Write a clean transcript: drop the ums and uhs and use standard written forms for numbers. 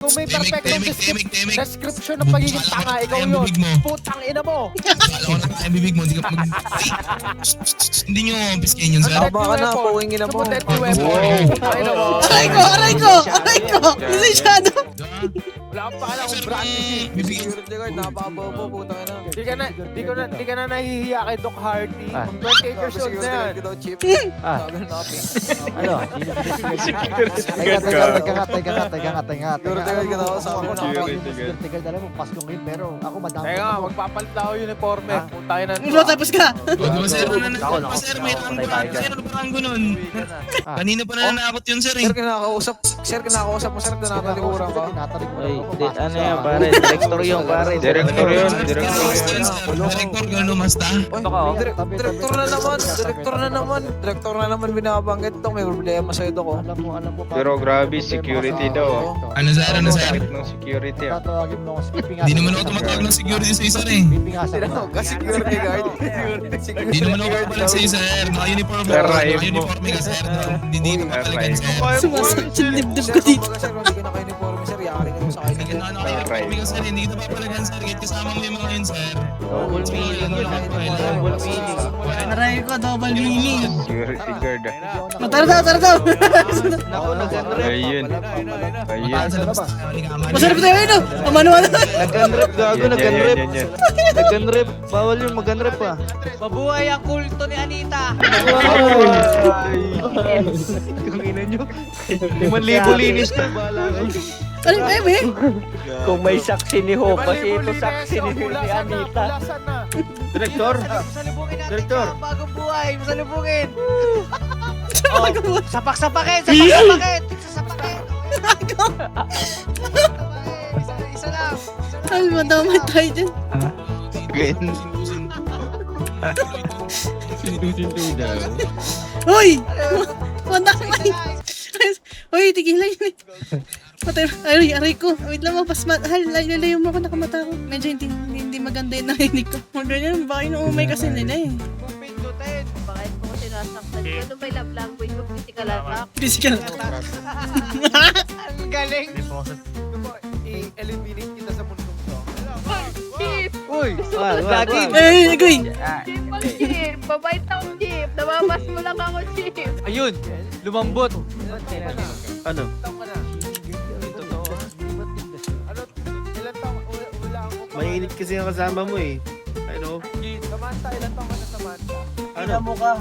Kung may perfectong Temik. description ng pagiging tanga, ikaw yun. Putang ina mo. Kala ko lang tayo bibig mo, hindi ka mag... Hindi nyo piskain yun, sir. Tama ka na, puwingin na mo. Putang ina mo. Aray ko! Lisensyado! Wala kang pala kung brand. Bibigyan. Security guard, napakabobo, putang ina. Di ka na nahihiya kay Doc Hardy. 28 years old na yan. Ano? Teka. Security guard, alam mo, Pasko ngayon, pero ako madami. Teka, magpapalit ako yung uniforme. Putang ina. Ano, tapos ka? Diba, sir, sir, may ranggo nun. Kanina pa nananakot yun, sir, eh. Sir, kinakausap mo, sir, tinatalikuran ka. Ano yan, pare? Direktor yun, pare. Direktor, gano'n, masta. Direktor na naman binabanggit to. May problema sa'yo to ko. Alam mo, Pero grabe, security daw. Ano, sir? Sakit ng security. Tatawagin mo ako sa pipingasan. Hindi naman ako tumatawag ng security sa isa, eh. Pipingasan ko. Security guard. Hindi naman ako kapalag sa isa, sir. Naka-uniform ako. Naka-uniform ka, sir. Hindi naman kapalagan, sir. Sumasakit yung dibdib ko dito. Sir, hindi ka naka-uniforme, sir. Yari ka mo sa akin. Sige, naka-uniform ka, sir. Hindi kita papalagan, sir. Kahit kasama mo yung mga yun, sir. Double meaning yun. Double meaning. Aray ko, double meaning. Security guard. Tara daw! Naku, nag-unrep. Ayun. Sa labas. Masarap tayo yun, oh! Amano-ano! Nag-unrep, gago, nag-unrep. Nag-unrep. Bawal yun, mag-unrep pa. Mabuhay ang kulto ni Anita! Kung ina nyo. 5,000 linis ka. Ano yung eme? Kung may saksi ni Hopa, ito saksi ni Anita. Direktor. Direktor. Bagong buhay, masalubungin! Ano Sapak-sapakin! Isa lang! Ay, madamay tayo dyan. Hoy! Madamay! Hoy, tigilan yun eh. Patay, aray ko. Wait lang, lalayo mo ako, nakamata ko. Medyo hindi maganda yung narinig ko. Ganyan, baka inuumay kasi nila eh. Pindutin! Bakit mo sinasaktan? Ano ba yung love language mo? Physical attack? Physical. Ang galing! I-eliminate kita sa mundong to. Chip! Uy! Lagi! Eh, agoy! Chip ang chip! Babait akong chip! Nababas mo lang ako, chip! Ayun! Lumambot! Ano? Ilan taong wala ako. Mainit kasi yung kasama mo eh. Ano? Samantha, ilan taong ka na Samantha? Ano mo ka?